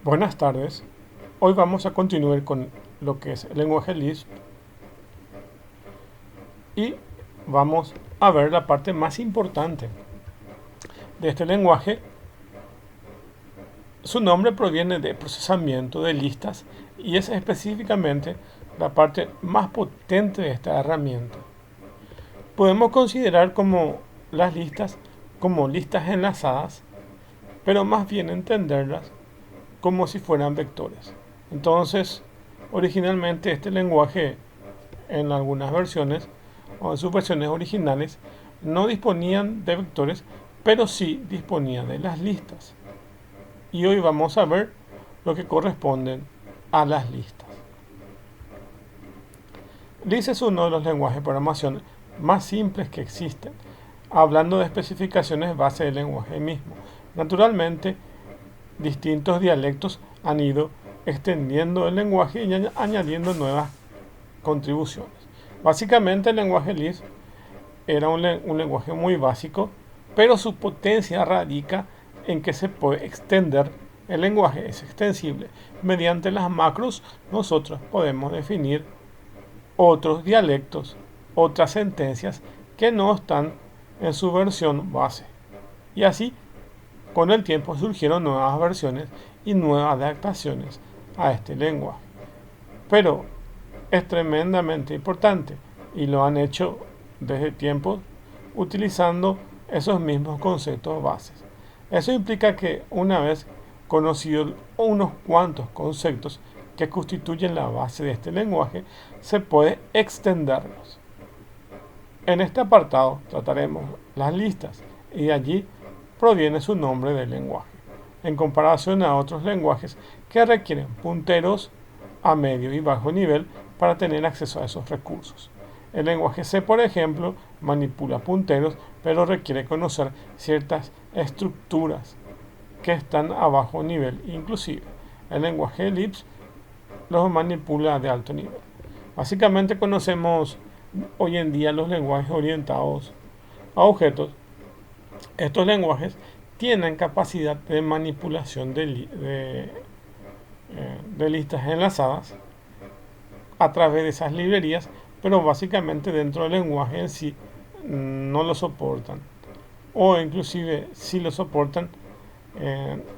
Buenas tardes. Hoy vamos a continuar con lo que es el lenguaje Lisp y vamos a ver la parte más importante de este lenguaje. Su nombre proviene de procesamiento de listas y es específicamente la parte más potente de esta herramienta. Podemos considerar como las listas como listas enlazadas, pero más bien entenderlas como si fueran vectores. Entonces, originalmente este lenguaje en algunas versiones o en sus versiones originales no disponían de vectores, pero sí disponían de las listas. Y hoy vamos a ver lo que corresponden a las listas. Lisp es uno de los lenguajes de programación más simples que existen, hablando de especificaciones base del lenguaje mismo. Naturalmente, distintos dialectos han ido extendiendo el lenguaje y añadiendo nuevas contribuciones. Básicamente el lenguaje Lisp era un lenguaje muy básico, pero su potencia radica en que se puede extender. El lenguaje es extensible. Mediante las macros nosotros podemos definir otros dialectos, otras sentencias que no están en su versión base. Y así, con el tiempo surgieron nuevas versiones y nuevas adaptaciones a este lenguaje. Pero es tremendamente importante y lo han hecho desde tiempos utilizando esos mismos conceptos bases. Eso implica que una vez conocidos unos cuantos conceptos que constituyen la base de este lenguaje, se puede extenderlos. En este apartado trataremos las listas y de allí proviene su nombre del lenguaje, en comparación a otros lenguajes que requieren punteros a medio y bajo nivel para tener acceso a esos recursos. El lenguaje C, por ejemplo, manipula punteros, pero requiere conocer ciertas estructuras que están a bajo nivel. Inclusive, el lenguaje Lisp los manipula de alto nivel. Básicamente conocemos hoy en día los lenguajes orientados a objetos. Estos lenguajes tienen capacidad de manipulación de listas enlazadas a través de esas librerías, pero básicamente dentro del lenguaje en sí no lo soportan, o inclusive si lo soportan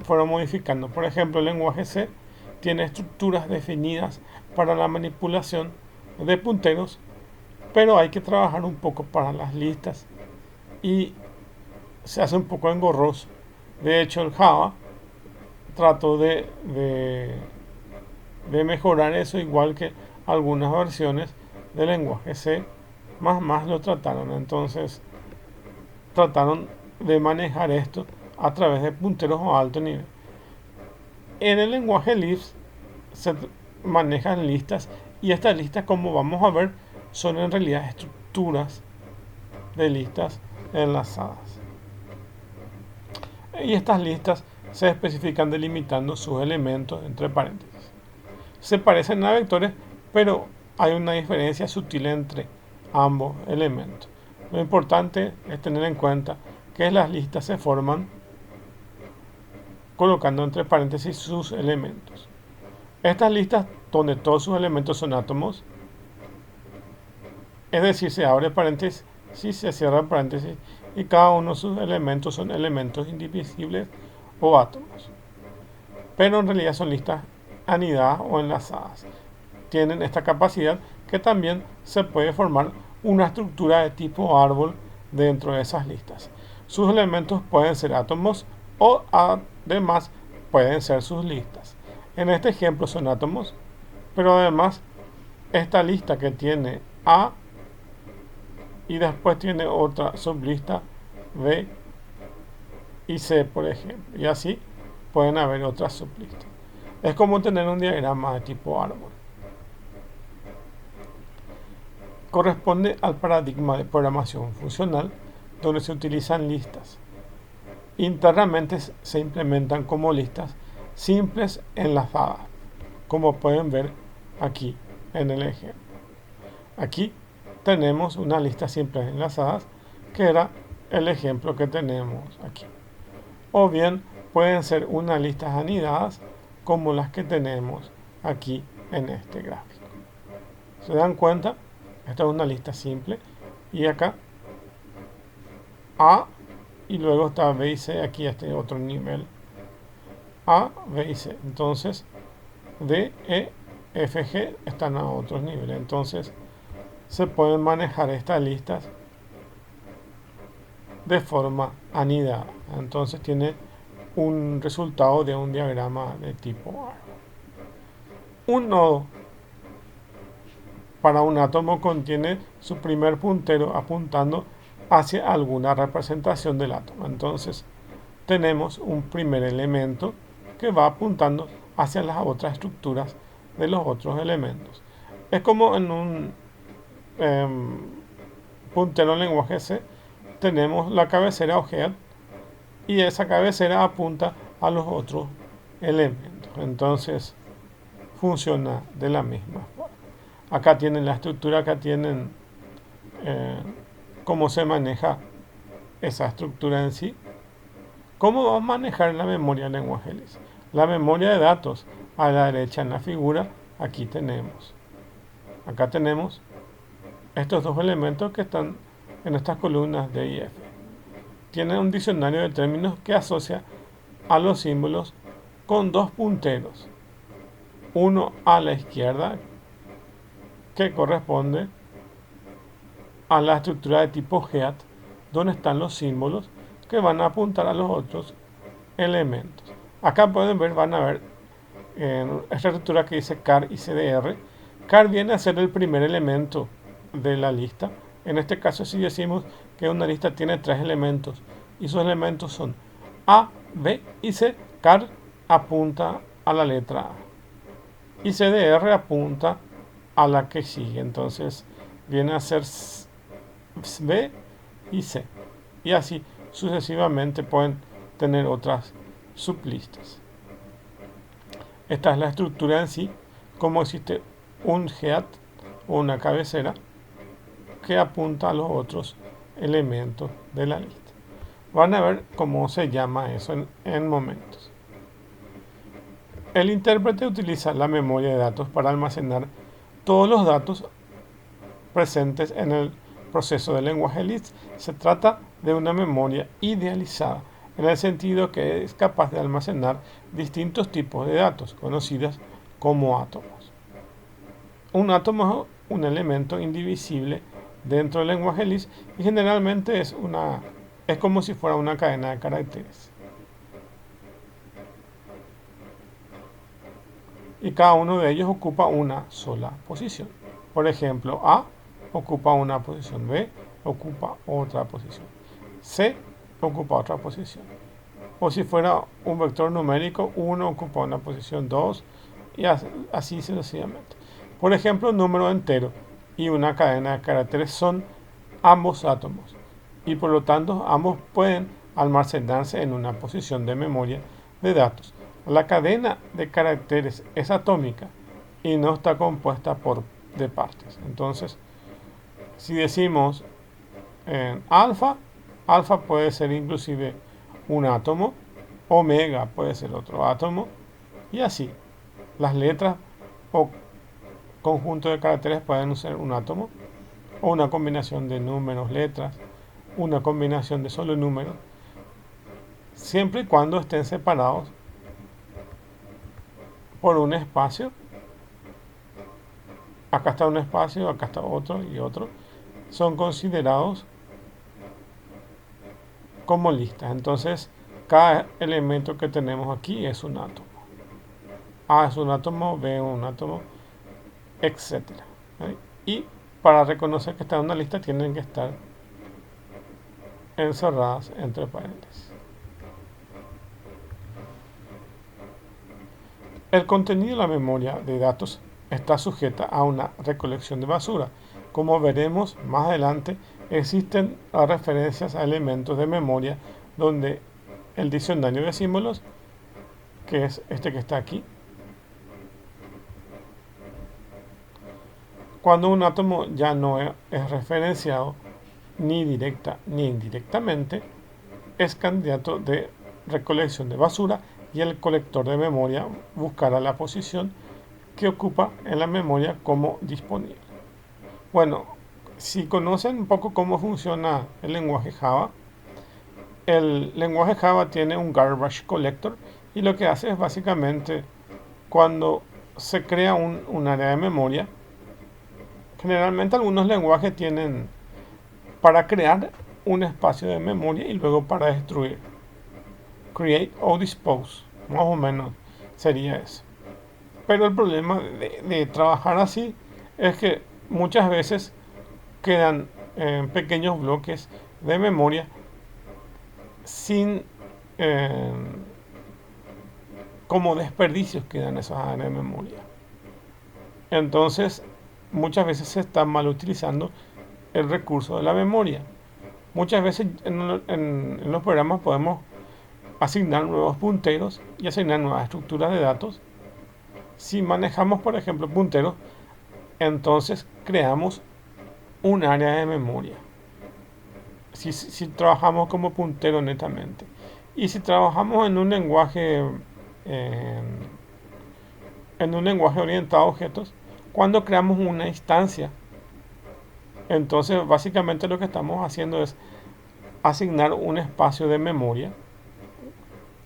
fueron modificando. Por ejemplo, el lenguaje C tiene estructuras definidas para la manipulación de punteros, pero hay que trabajar un poco para las listas y se hace un poco engorroso. De hecho, el Java trató de mejorar eso, igual que algunas versiones del lenguaje C, más lo trataron. Entonces, trataron de manejar esto a través de punteros a alto nivel. En el lenguaje Lisp se manejan listas y estas listas, como vamos a ver, son en realidad estructuras de listas enlazadas. Y estas listas se especifican delimitando sus elementos entre paréntesis. Se parecen a vectores, pero hay una diferencia sutil entre ambos elementos. Lo importante es tener en cuenta que las listas se forman colocando entre paréntesis sus elementos. Estas listas, donde todos sus elementos son átomos, es decir, se abre paréntesis, se cierra paréntesis, y cada uno de sus elementos son elementos indivisibles o átomos. Pero en realidad son listas anidadas o enlazadas. Tienen esta capacidad que también se puede formar una estructura de tipo árbol dentro de esas listas. Sus elementos pueden ser átomos o además pueden ser sus listas. En este ejemplo son átomos, pero además esta lista que tiene A y después tiene otra sublista B y C, por ejemplo, y así pueden haber otras sublistas. Es como tener un diagrama de tipo árbol. Corresponde al paradigma de programación funcional, donde se utilizan listas. Internamente se implementan como listas simples enlazadas, como pueden ver aquí en el ejemplo. Aquí tenemos una lista simple enlazadas, que era el ejemplo que tenemos aquí. O bien pueden ser unas listas anidadas, como las que tenemos aquí en este gráfico. ¿Se dan cuenta? Esta es una lista simple. Y acá A, y luego está B y C, aquí este otro nivel. A, B y C. Entonces, D, E, F, G están a otros niveles. Entonces, se pueden manejar estas listas de forma anidada. Entonces, tiene un resultado de un diagrama de tipo árbol. Un nodo para un átomo contiene su primer puntero apuntando hacia alguna representación del átomo. Entonces, tenemos un primer elemento que va apuntando hacia las otras estructuras de los otros elementos. Es como en un puntero en lenguaje C, tenemos la cabecera o head, y esa cabecera apunta a los otros elementos. Entonces, funciona de la misma forma. Acá tienen la estructura, acá tienen cómo se maneja esa estructura en sí. ¿Cómo vamos a manejar la memoria en lenguaje Lisp? La memoria de datos, a la derecha en la figura, aquí tenemos. Acá tenemos estos dos elementos que están en estas columnas D y F. Tienen un diccionario de términos que asocia a los símbolos con dos punteros. Uno a la izquierda, que corresponde a la estructura de tipo head, donde están los símbolos que van a apuntar a los otros elementos. Acá pueden ver, van a ver esta estructura que dice car y cdr. Car viene a ser el primer elemento de la lista. En este caso, si decimos que una lista tiene tres elementos y esos elementos son A, B y C, car apunta a la letra A y cdr apunta a la que sigue. Entonces viene a ser B y C, y así sucesivamente pueden tener otras sublistas. Esta es la estructura en sí, como existe un head o una cabecera que apunta a los otros elementos de la lista. Van a ver cómo se llama eso en momentos. El intérprete utiliza la memoria de datos para almacenar todos los datos presentes en el proceso del lenguaje Lisp. Se trata de una memoria idealizada, en el sentido que es capaz de almacenar distintos tipos de datos, conocidos como átomos. Un átomo es un elemento indivisible dentro del lenguaje Lisp y generalmente es como si fuera una cadena de caracteres. Y cada uno de ellos ocupa una sola posición. Por ejemplo, A ocupa una posición, B ocupa otra posición, C ocupa otra posición. O si fuera un vector numérico, 1 ocupa una posición, 2 y así sucesivamente. Por ejemplo, un número entero y una cadena de caracteres son ambos átomos y por lo tanto ambos pueden almacenarse en una posición de memoria de datos. La cadena de caracteres es atómica y no está compuesta de partes. Entonces, si decimos alfa, alfa puede ser inclusive un átomo, omega puede ser otro átomo, y así. Las letras o conjunto de caracteres pueden ser un átomo, o una combinación de números, letras, una combinación de solo números, siempre y cuando estén separados por un espacio. Acá está un espacio, acá está otro y otro. Son considerados como listas. Entonces, cada elemento que tenemos aquí es un átomo. A es un átomo, B es un átomo, etc. Y para reconocer que está en una lista tienen que estar encerradas entre paréntesis. El contenido de la memoria de datos está sujeta a una recolección de basura. Como veremos más adelante, existen referencias a elementos de memoria donde el diccionario de símbolos, que es este que está aquí, cuando un átomo ya no es referenciado ni directa ni indirectamente, es candidato de recolección de basura y el colector de memoria buscará la posición que ocupa en la memoria como disponible. Bueno, si conocen un poco cómo funciona el lenguaje Java, el lenguaje Java tiene un garbage collector y lo que hace es básicamente cuando se crea un área de memoria, generalmente algunos lenguajes tienen para crear un espacio de memoria y luego para destruir. Create o dispose, más o menos sería eso. Pero el problema de trabajar así es que muchas veces quedan pequeños bloques de memoria sin eh, como desperdicios quedan esas áreas de memoria. Entonces, muchas veces se está mal utilizando el recurso de la memoria. Muchas veces en los programas podemos asignar nuevos punteros y asignar nuevas estructuras de datos. Si manejamos, por ejemplo, punteros, entonces creamos un área de memoria. Si trabajamos como puntero netamente. Y si trabajamos eh, en un lenguaje orientado a objetos, cuando creamos una instancia, entonces básicamente lo que estamos haciendo es asignar un espacio de memoria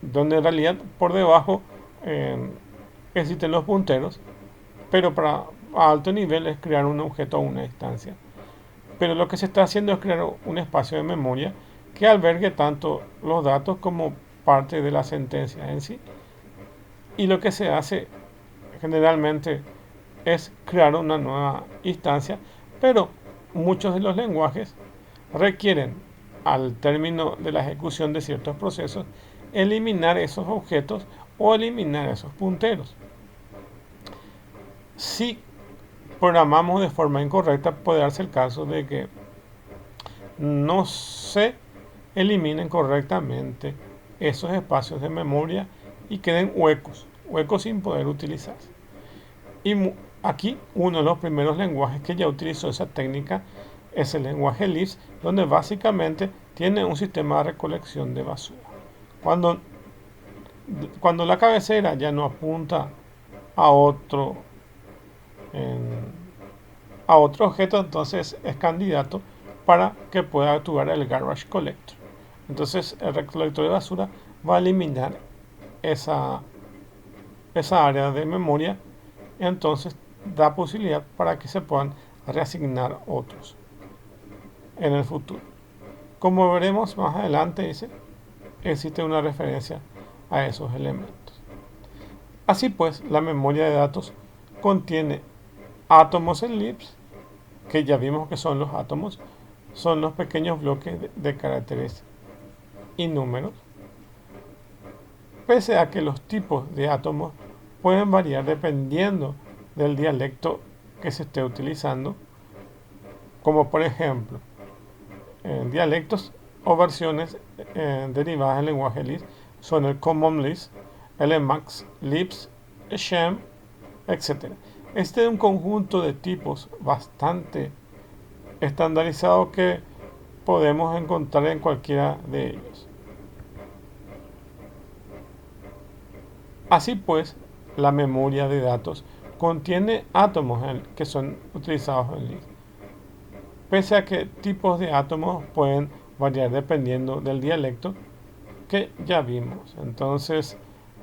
donde en realidad por debajo eh, existen los punteros, pero para a alto nivel es crear un objeto o una instancia. Pero lo que se está haciendo es crear un espacio de memoria que albergue tanto los datos como parte de la sentencia en sí. Y lo que se hace generalmente es crear una nueva instancia, pero muchos de los lenguajes requieren, al término de la ejecución de ciertos procesos, eliminar esos objetos o eliminar esos punteros. Si programamos de forma incorrecta, puede darse el caso de que no se eliminen correctamente esos espacios de memoria y queden huecos sin poder utilizarse. Y aquí uno de los primeros lenguajes que ya utilizó esa técnica es el lenguaje Lisp, donde básicamente tiene un sistema de recolección de basura. Cuando la cabecera ya no apunta a otro a otro objeto, entonces es candidato para que pueda actuar el garbage collector. Entonces el recolector de basura va a eliminar esa área de memoria, entonces da posibilidad para que se puedan reasignar otros en el futuro. Como veremos más adelante, existe una referencia a esos elementos. Así pues, la memoria de datos contiene átomos en Lisp, que ya vimos que son los átomos, son los pequeños bloques de caracteres y números, pese a que los tipos de átomos pueden variar dependiendo del dialecto que se esté utilizando, como por ejemplo, dialectos o versiones derivadas del lenguaje Lisp son el Common Lisp, el Emacs Lisp, el Sham, etc. Este es un conjunto de tipos bastante estandarizado que podemos encontrar en cualquiera de ellos. Así pues, la memoria de datos contiene átomos que son utilizados en Lisp, pese a que tipos de átomos pueden variar dependiendo del dialecto que ya vimos. Entonces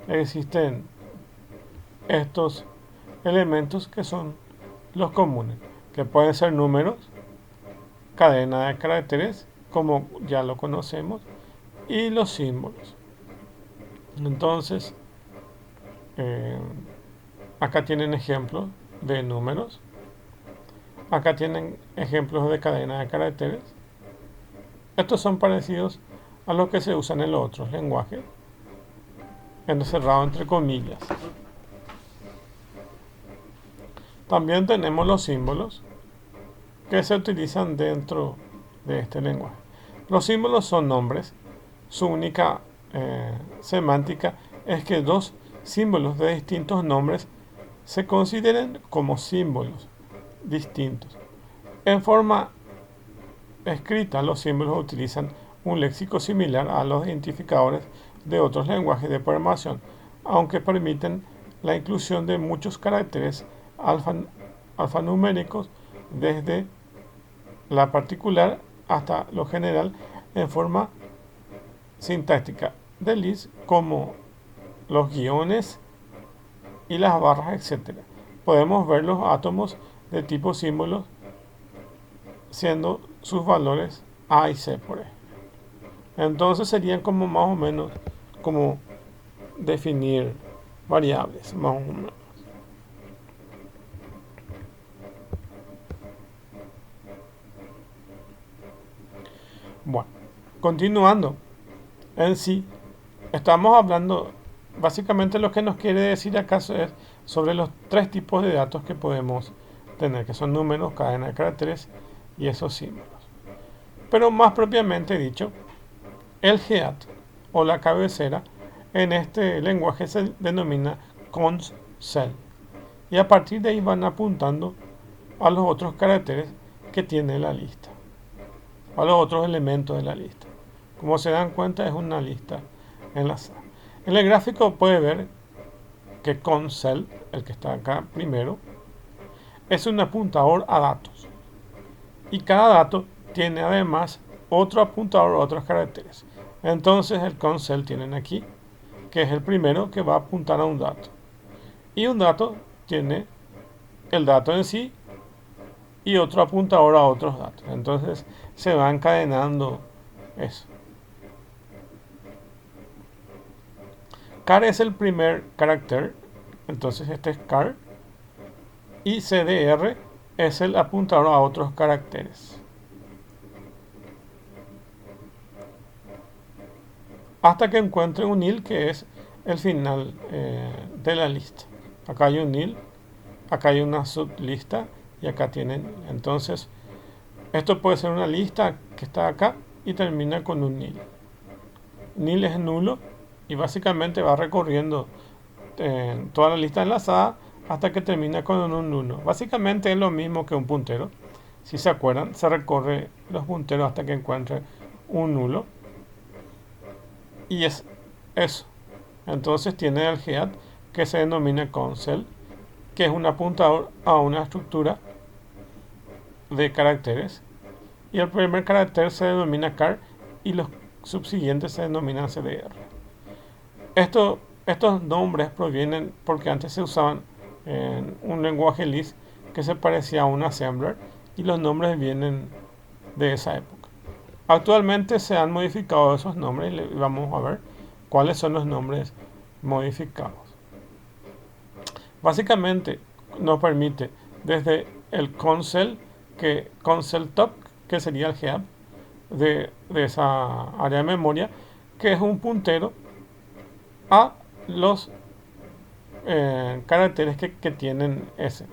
existen estos elementos que son los comunes, que pueden ser números, cadena de caracteres, como ya lo conocemos, y los símbolos. Entonces, acá tienen ejemplos de números, acá tienen ejemplos de cadena de caracteres. Estos son parecidos a los que se usan en los otros lenguajes, encerrado entre comillas. También tenemos los símbolos que se utilizan dentro de este lenguaje. Los símbolos son nombres. Su única semántica es que dos símbolos de distintos nombres se consideren como símbolos distintos. En forma escrita, los símbolos utilizan un léxico similar a los identificadores de otros lenguajes de programación, aunque permiten la inclusión de muchos caracteres alfanuméricos desde la particular hasta lo general en forma sintáctica de Lisp, como los guiones y las barras, etc. Podemos ver los átomos de tipo símbolo siendo sus valores A y C, por ejemplo. Entonces serían como más o menos como definir variables, más o menos. Bueno, continuando. En sí, estamos hablando, básicamente lo que nos quiere decir acaso es sobre los tres tipos de datos que podemos tener, que son números, cadena de caracteres y esos símbolos. Pero más propiamente dicho, el head o la cabecera en este lenguaje se denomina cons cell, y a partir de ahí van apuntando a los otros caracteres que tiene la lista, a los otros elementos de la lista. Como se dan cuenta, es una lista enlazada. En el gráfico puede ver que consel, el que está acá primero, es un apuntador a datos, y cada dato tiene además otro apuntador a otros caracteres. Entonces el consel tienen aquí, que es el primero que va a apuntar a un dato, y un dato tiene el dato en sí y otro apuntador a otros datos. Entonces se va encadenando eso. Car es el primer carácter, entonces este es car, y cdr es el apuntador a otros caracteres, hasta que encuentre un nil, que es el final de la lista. Acá hay un nil, acá hay una sublista y acá tienen. Entonces esto puede ser una lista que está acá y termina con un nil. Nil es nulo y básicamente va recorriendo toda la lista enlazada hasta que termina con un nulo. Básicamente es lo mismo que un puntero. Si se acuerdan, se recorre los punteros hasta que encuentre un nulo. Y es eso. Entonces tiene el head, que se denomina consel, que es un apuntador a una estructura de caracteres. Y el primer carácter se denomina car y los subsiguientes se denominan cdr. Estos nombres provienen porque antes se usaban en un lenguaje Lisp que se parecía a un assembler, y los nombres vienen de esa época. Actualmente se han modificado esos nombres y vamos a ver cuáles son los nombres modificados. Básicamente nos permite desde el consel top, que sería el head de esa área de memoria, que es un puntero a los caracteres que tienen ese.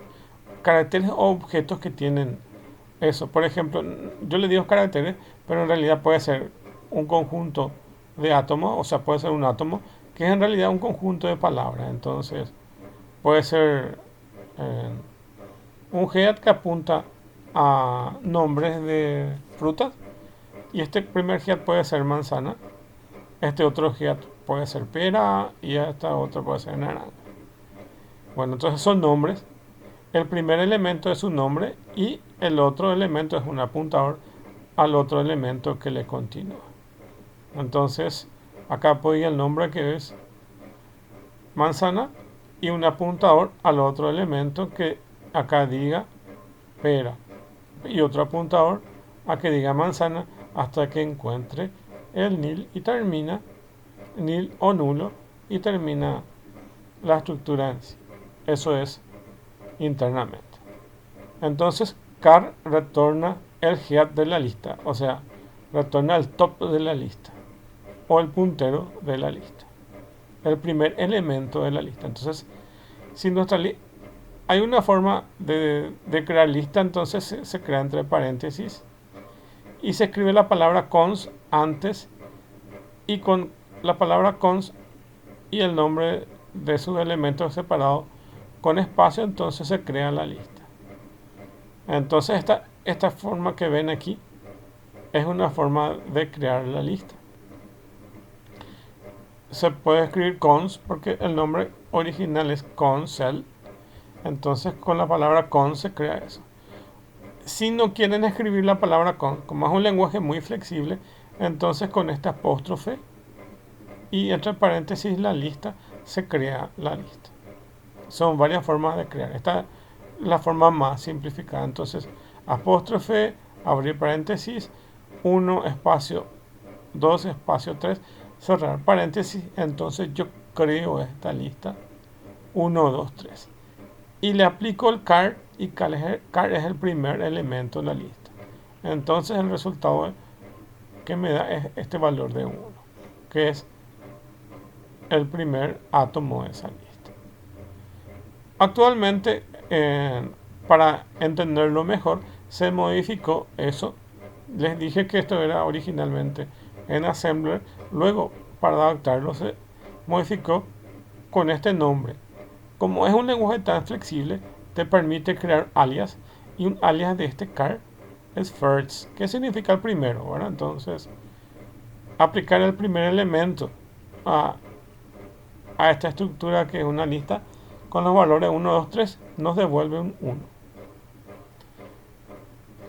Caracteres o objetos que tienen eso. Por ejemplo, yo le digo caracteres, pero en realidad puede ser un conjunto de átomos, o sea, puede ser un átomo, que es en realidad un conjunto de palabras. Entonces, puede ser un head que apunta a nombres de frutas, y este primer head puede ser manzana, este otro head puede ser pera, y esta otra puede ser naranja. Bueno, entonces son nombres. El primer elemento es un nombre y el otro elemento es un apuntador al otro elemento que le continúa. Entonces, acá podía el nombre, que es manzana, y un apuntador al otro elemento que acá diga pera, y otro apuntador a que diga manzana, hasta que encuentre el nil y termina nil o nulo y termina la estructura en sí. Eso es internamente. Entonces car retorna el head de la lista, o sea, retorna el top de la lista o el puntero de la lista, el primer elemento de la lista. Entonces, si nuestra hay una forma de crear lista, entonces se crea entre paréntesis y se escribe la palabra cons antes, y con la palabra cons y el nombre de sus elementos separados con espacio, entonces se crea la lista. Entonces esta forma que ven aquí es una forma de crear la lista. se puede escribir cons porque el nombre original es consel. Entonces con la palabra cons se crea eso. Si no quieren escribir la palabra con, como es un lenguaje muy flexible, entonces con este apóstrofe y entre paréntesis la lista, se crea la lista. Son varias formas de crear. Esta es la forma más simplificada. Entonces, apóstrofe, abrir paréntesis, 1 espacio 2 espacio 3, cerrar paréntesis. Entonces yo creo esta lista 1, 2, 3. Y le aplico el car y car es el primer elemento de la lista. Entonces el resultado que me da es este valor de 1, que es el primer átomo de esa lista. Actualmente, para entenderlo mejor, se modificó eso. Les dije que esto era originalmente en Assembler. Luego, para adaptarlo, se modificó con este nombre. Como es un lenguaje tan flexible, te permite crear alias. Y un alias de este car es first, que significa el primero, ¿verdad? Entonces, aplicar el primer elemento a esta estructura, que es una lista con los valores 1, 2, 3, nos devuelve un 1.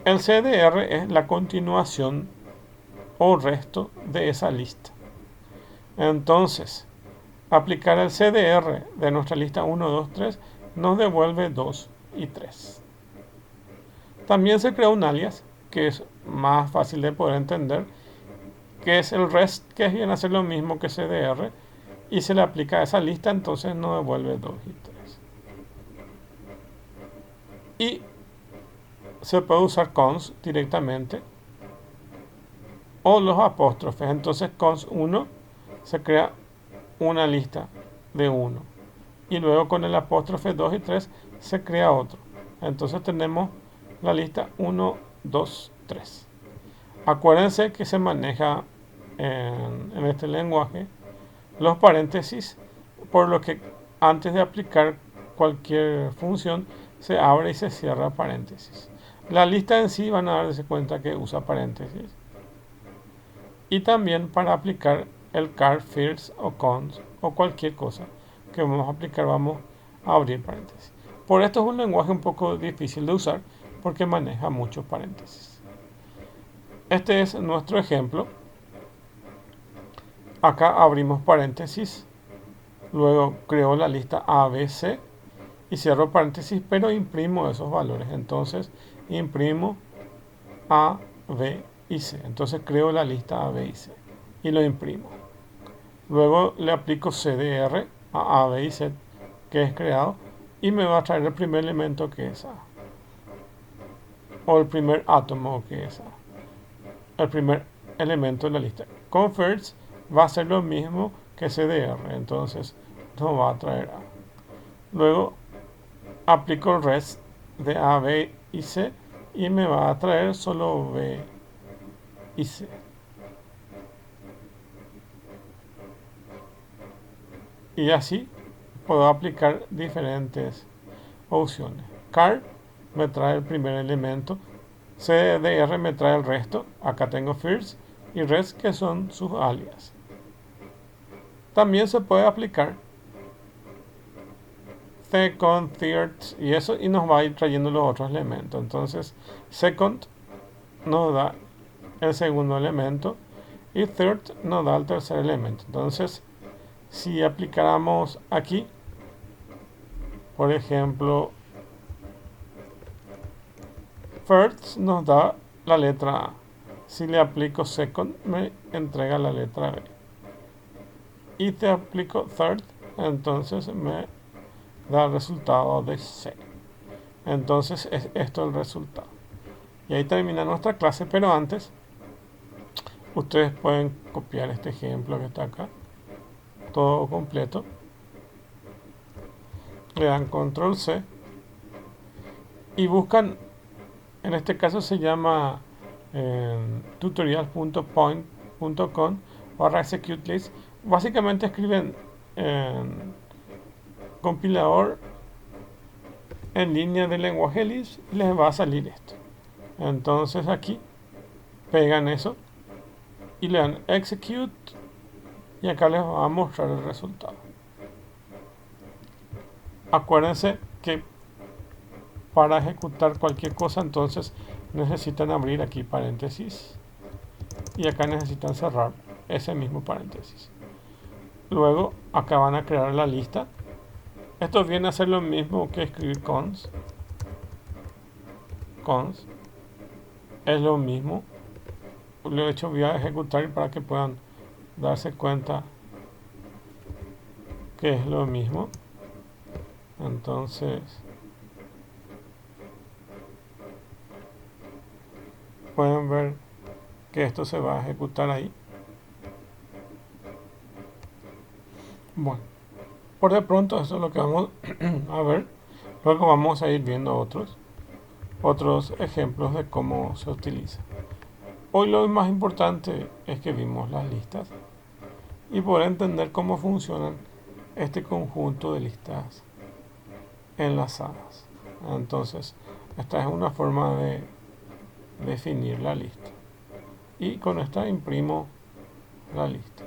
El CDR es la continuación o resto de esa lista. Entonces, aplicar el CDR de nuestra lista 1, 2, 3 nos devuelve 2 y 3. También se crea un alias, que es más fácil de poder entender, que es el rest, que viene a ser lo mismo que CDR, y se le aplica a esa lista, entonces nos devuelve 2 y 3. Y se puede usar cons directamente o los apóstrofes. Entonces cons 1 se crea una lista de 1 y luego con el apóstrofe 2 y 3 se crea otro. Entonces tenemos la lista 1, 2, 3. Acuérdense que se maneja en este lenguaje los paréntesis, por lo que antes de aplicar cualquier función se abre y se cierra paréntesis. La lista en sí van a darse cuenta que usa paréntesis. Y también para aplicar el car, first o cons o cualquier cosa que vamos a aplicar, vamos a abrir paréntesis. Por esto es un lenguaje un poco difícil de usar porque maneja muchos paréntesis. Este es nuestro ejemplo. Acá abrimos paréntesis, luego creo la lista ABC y cierro paréntesis, pero imprimo esos valores. Entonces imprimo A, B y C. Entonces creo la lista A, B y C y lo imprimo. Luego le aplico CDR a A, B y C que es creado y me va a traer el primer elemento, que es A, o el primer átomo, que es A, el primer elemento de la lista. Con first va a ser lo mismo que CDR, entonces nos va a traer A. Luego aplico el rest de A, B y C y me va a traer solo B y C. Y así puedo aplicar diferentes opciones. Car me trae el primer elemento, CDR me trae el resto, acá tengo first y rest, que son sus alias. También se puede aplicar second, third y eso, y nos va a ir trayendo los otros elementos. Entonces second nos da el segundo elemento y third nos da el tercer elemento. Entonces, si aplicáramos aquí, por ejemplo, first nos da la letra A. Si le aplico second, me entrega la letra B. Y te aplico third, entonces me da el resultado de C. Entonces es esto el resultado. Y ahí termina nuestra clase, pero antes ustedes pueden copiar este ejemplo que está acá, todo completo. Le dan control C y buscan, en este caso se llama tutorial.point.com/execute-list. Básicamente escriben compilador en línea de lenguaje Lisp y les va a salir esto. Entonces aquí pegan eso y le dan execute y acá les va a mostrar el resultado. Acuérdense que para ejecutar cualquier cosa entonces necesitan abrir aquí paréntesis y acá necesitan cerrar ese mismo paréntesis. Luego acá van a crear la lista. Esto viene a ser lo mismo que escribir cons. Es lo mismo. Lo he hecho, voy a ejecutar para que puedan darse cuenta que es lo mismo. Entonces pueden ver que esto se va a ejecutar ahí. Bueno, por de pronto eso es lo que vamos a ver. Luego vamos a ir viendo otros ejemplos de cómo se utiliza. Hoy lo más importante es que vimos las listas y poder entender cómo funcionan este conjunto de listas enlazadas. Entonces, esta es una forma de definir la lista. Y con esta imprimo la lista.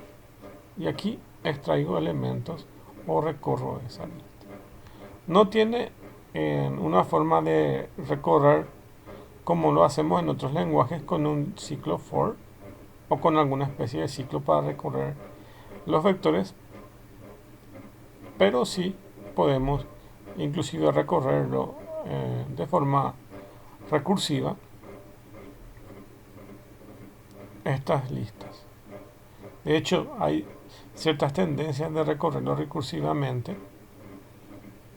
Y aquí extraigo elementos o recorro esa lista. No tiene una forma de recorrer como lo hacemos en otros lenguajes con un ciclo for o con alguna especie de ciclo para recorrer los vectores, pero sí podemos inclusive recorrerlo de forma recursiva estas listas. De hecho, hay ciertas tendencias de recorrerlo recursivamente,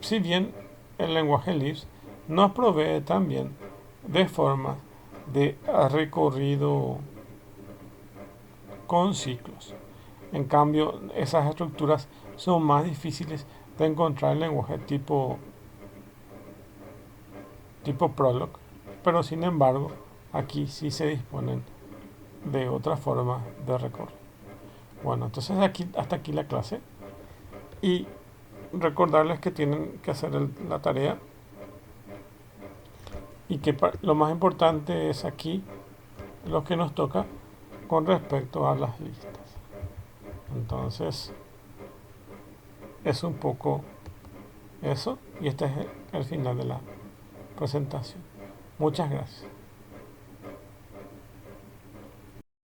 si bien el lenguaje Lisp nos provee también de formas de recorrido con ciclos. En cambio, esas estructuras son más difíciles de encontrar en lenguaje tipo Prolog, pero sin embargo, aquí sí se disponen de otra forma de recorrer. Bueno, entonces hasta aquí la clase y recordarles que tienen que hacer la tarea y que lo más importante es aquí lo que nos toca con respecto a las listas. Entonces es un poco eso y este es el final de la presentación. Muchas gracias.